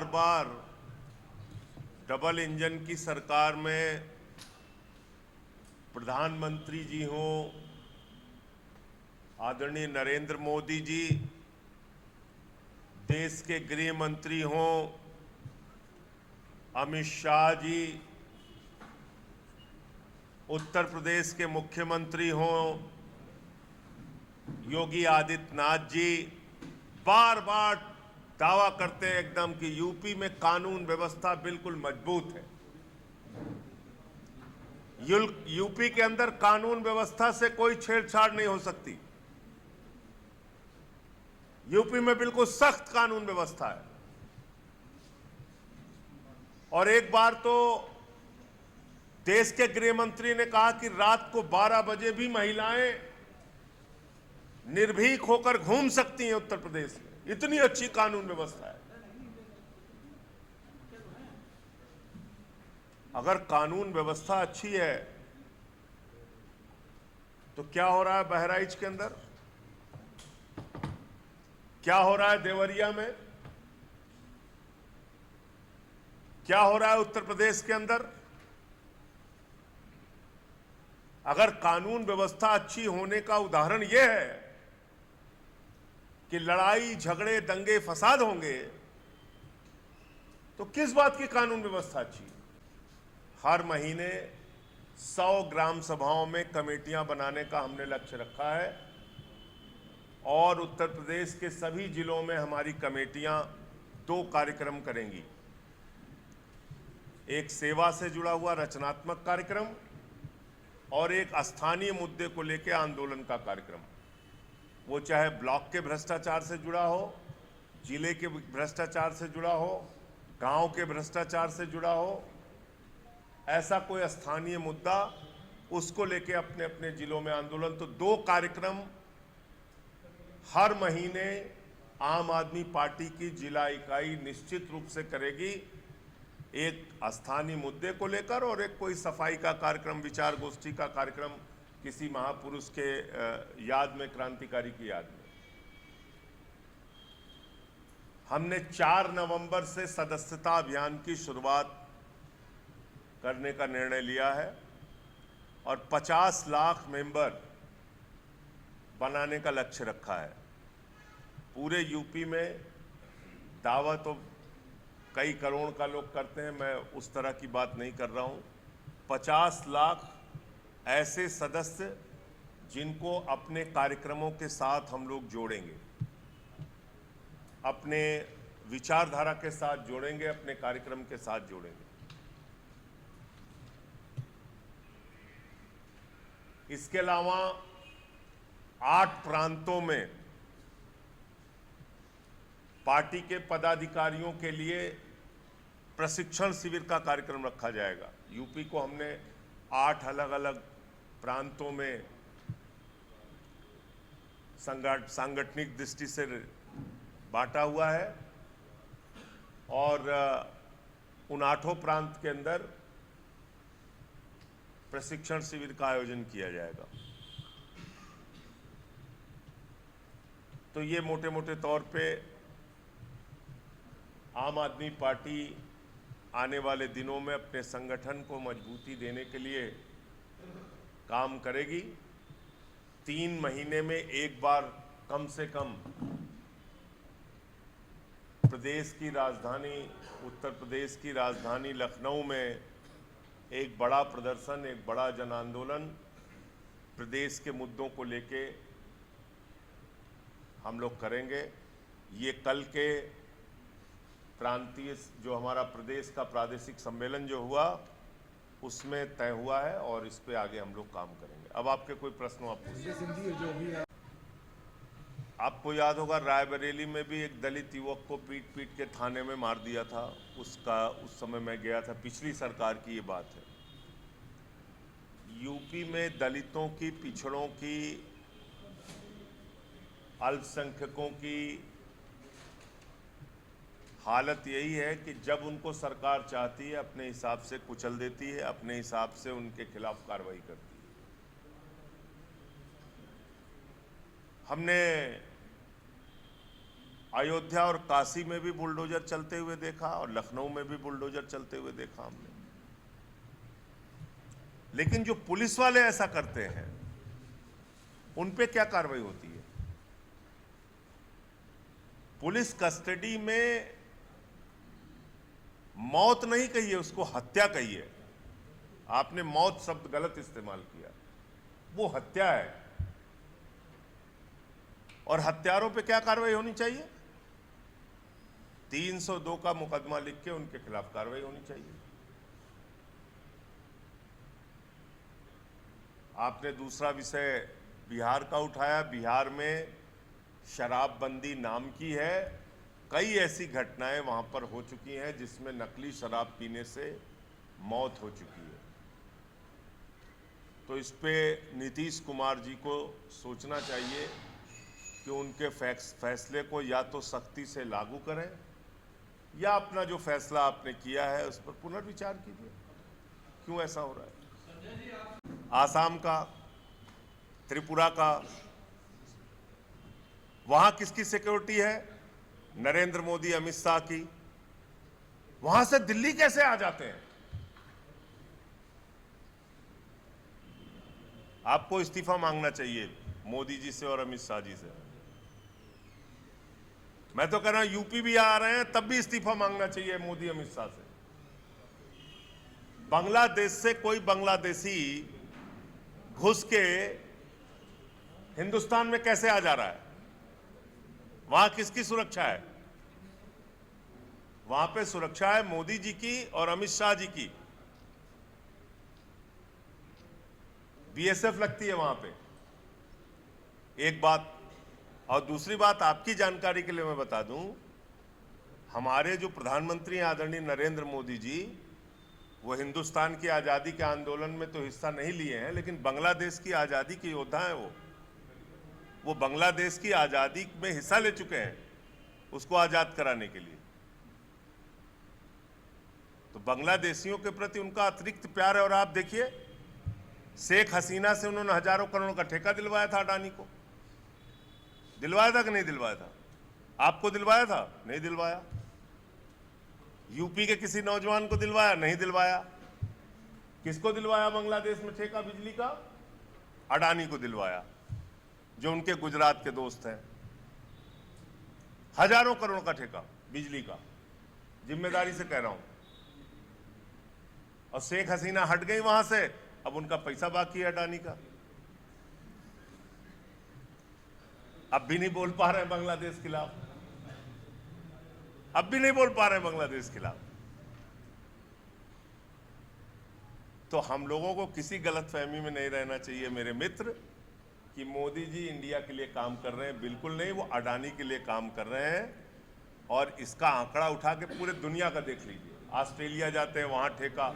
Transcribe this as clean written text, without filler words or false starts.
बार बार double engine की सरकार में प्रधानमंत्री जी हों, आदरणीय नरेंद्र मोदी जी, देश के गृह मंत्री हों अमित शाह जी, उत्तर प्रदेश के मुख्यमंत्री हों योगी आदित्यनाथ जी, बार बार दावा करते हैं एकदम कि यूपी में कानून व्यवस्था बिल्कुल मजबूत है। यूपी के अंदर कानून व्यवस्था से कोई छेड़छाड़ नहीं हो सकती। यूपी में बिल्कुल सख्त कानून व्यवस्था है। और एक बार तो देश के गृह मंत्री ने कहा कि रात को 12 बजे भी महिलाएं निर्भीक होकर घूम सकती हैं उत्तर प्रदेश में। इतनी अच्छी कानून व्यवस्था है। अगर कानून व्यवस्था अच्छी है तो क्या हो रहा है बहराइच के अंदर, क्या हो रहा है देवरिया में, क्या हो रहा है उत्तर प्रदेश के अंदर? अगर कानून व्यवस्था अच्छी होने का उदाहरण यह है कि लड़ाई झगड़े दंगे फसाद होंगे, तो किस बात की कानून व्यवस्था अच्छी? हर महीने 100 ग्राम सभाओं में कमेटियां बनाने का हमने लक्ष्य रखा है और उत्तर प्रदेश के सभी जिलों में हमारी कमेटियां 2 कार्यक्रम करेंगी। एक सेवा से जुड़ा हुआ रचनात्मक कार्यक्रम और एक स्थानीय मुद्दे को लेकर आंदोलन का कार्यक्रम। वो चाहे ब्लॉक के भ्रष्टाचार से जुड़ा हो, जिले के भ्रष्टाचार से जुड़ा हो, गांव के भ्रष्टाचार से जुड़ा हो, ऐसा कोई स्थानीय मुद्दा, उसको लेके अपने अपने जिलों में आंदोलन। तो 2 कार्यक्रम हर महीने आम आदमी पार्टी की जिला इकाई निश्चित रूप से करेगी। एक स्थानीय मुद्दे को लेकर और एक कोई सफाई का कार्यक्रम, विचार गोष्ठी का कार्यक्रम किसी महापुरुष के याद में, क्रांतिकारी की याद में। हमने 4 नवंबर से सदस्यता अभियान की शुरुआत करने का निर्णय लिया है और 50 लाख मेंबर बनाने का लक्ष्य रखा है। पूरे यूपी में दावा तो कई करोड़ का लोग करते हैं, मैं उस तरह की बात नहीं कर रहा हूं। 50 लाख ऐसे सदस्य जिनको अपने कार्यक्रमों के साथ हम लोग जोड़ेंगे, अपने विचारधारा के साथ जोड़ेंगे, अपने कार्यक्रम के साथ जोड़ेंगे। इसके अलावा 8 प्रांतों में पार्टी के पदाधिकारियों के लिए प्रशिक्षण शिविर का कार्यक्रम रखा जाएगा। यूपी को हमने 8 अलग अलग प्रांतों में सांगठनिक दृष्टि से बांटा हुआ है और उन 8 प्रांत के अंदर प्रशिक्षण शिविर का आयोजन किया जाएगा। तो ये मोटे मोटे तौर पे आम आदमी पार्टी आने वाले दिनों में अपने संगठन को मजबूती देने के लिए काम करेगी। 3 महीने में एक बार कम से कम प्रदेश की राजधानी, उत्तर प्रदेश की राजधानी लखनऊ में एक बड़ा प्रदर्शन, एक बड़ा जन आंदोलन प्रदेश के मुद्दों को लेके हम लोग करेंगे। ये कल के प्रांतीय जो हमारा प्रदेश का प्रादेशिक सम्मेलन जो हुआ उसमें तय हुआ है और इस पे आगे हम लोग काम करेंगे। अब आपके कोई प्रश्न आप पूछिए। आपको याद होगा रायबरेली में भी एक दलित युवक को पीट पीट के थाने में मार दिया था। उसका उस समय मैं गया था, पिछली सरकार की ये बात है। यूपी में दलितों की, पिछड़ों की, अल्पसंख्यकों की हालत यही है कि जब उनको सरकार चाहती है अपने हिसाब से कुचल देती है, अपने हिसाब से उनके खिलाफ कार्रवाई करती है। हमने अयोध्या और काशी में भी बुलडोजर चलते हुए देखा और लखनऊ में भी बुलडोजर चलते हुए देखा हमने। लेकिन जो पुलिस वाले ऐसा करते हैं उन पे क्या कार्रवाई होती है? पुलिस कस्टडी में मौत नहीं कहिए, उसको हत्या कहिए। आपने मौत शब्द गलत इस्तेमाल किया, वो हत्या है। और हत्यारों पे क्या कार्रवाई होनी चाहिए? 302 का मुकदमा लिख के उनके खिलाफ कार्रवाई होनी चाहिए। आपने दूसरा विषय बिहार का उठाया। बिहार में शराबबंदी नाम की है, कई ऐसी घटनाएं वहां पर हो चुकी हैं जिसमें नकली शराब पीने से मौत हो चुकी है। तो इस पे नीतीश कुमार जी को सोचना चाहिए कि उनके फैसले को या तो सख्ती से लागू करें या अपना जो फैसला आपने किया है उस पर पुनर्विचार कीजिए। क्यों ऐसा हो रहा है? आसाम का, त्रिपुरा का, वहां किसकी सिक्योरिटी है? नरेंद्र मोदी, अमित शाह की। वहां से दिल्ली कैसे आ जाते हैं? आपको इस्तीफा मांगना चाहिए मोदी जी से और अमित शाह जी से। मैं तो कह रहा हूं यूपी भी आ रहे हैं तब भी इस्तीफा मांगना चाहिए मोदी अमित शाह से। बांग्लादेश से कोई बांग्लादेशी घुस के हिंदुस्तान में कैसे आ जा रहा है? वहां किसकी सुरक्षा है? वहां पे सुरक्षा है मोदी जी की और अमित शाह जी की। बीएसएफ लगती है वहां पे, एक बात। और दूसरी बात आपकी जानकारी के लिए मैं बता दूं, हमारे जो प्रधानमंत्री आदरणीय नरेंद्र मोदी जी, वो हिंदुस्तान की आज़ादी के आंदोलन में तो हिस्सा नहीं लिए हैं, लेकिन बांग्लादेश की आज़ादी के योद्धा हैं। वो बांग्लादेश की आज़ादी में हिस्सा ले चुके हैं उसको आज़ाद कराने के लिए। तो बांग्लादेशियों के प्रति उनका अतिरिक्त प्यार है। और आप देखिए, शेख हसीना से उन्होंने हजारों करोड़ का ठेका दिलवाया था अडानी को। दिलवाया था कि नहीं दिलवाया था? आपको दिलवाया था? नहीं दिलवाया। यूपी के किसी नौजवान को दिलवाया? नहीं दिलवाया। किसको दिलवाया बांग्लादेश में ठेका बिजली का? अडानी को दिलवाया, जो उनके गुजरात के दोस्त हैं। हजारों करोड़ का ठेका बिजली का, जिम्मेदारी से कह रहा हूं। और शेख हसीना हट गई वहां से, अब उनका पैसा बाकी है अडानी का। अब भी नहीं बोल पा रहे हैं बांग्लादेश के खिलाफ, अब भी नहीं बोल पा रहे हैं बांग्लादेश के खिलाफ। तो हम लोगों को किसी गलतफहमी में नहीं रहना चाहिए मेरे मित्र कि मोदी जी इंडिया के लिए काम कर रहे हैं। बिल्कुल नहीं, वो अडानी के लिए काम कर रहे हैं। और इसका आंकड़ा उठा के पूरे दुनिया का देख लीजिए। ऑस्ट्रेलिया जाते हैं, वहां ठेका।